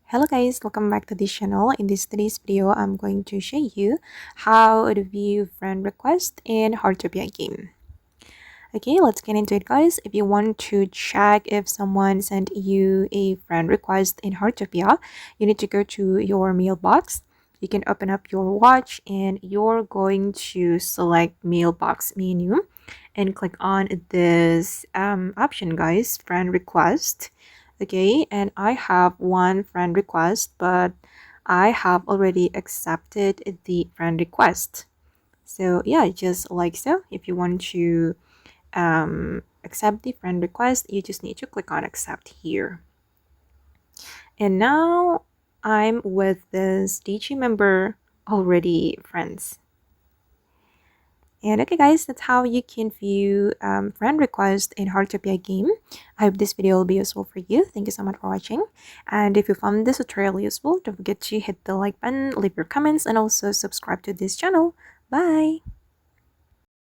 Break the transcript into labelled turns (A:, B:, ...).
A: Hello guys, welcome back to this channel. In today's video, I'm going to show you how to view friend request in Heartopia game. Okay, let's get into it guys. If you want to check if someone sent you a friend request in Heartopia, you need to go to your mailbox. You can open up your watch and you're going to select mailbox menu and click on this option guys, friend request. Okay, and I have one friend request, but I have already accepted the friend request. So yeah, just like so. If you want to accept the friend request, you just need to click on accept here. And now I'm with this DG member already friends. And okay guys, that's how you can view friend request in Heartopia game. I hope this video will be useful for you. Thank you so much for watching. And if you found this tutorial useful, don't forget to hit the like button, leave your comments, and also subscribe to this channel. Bye!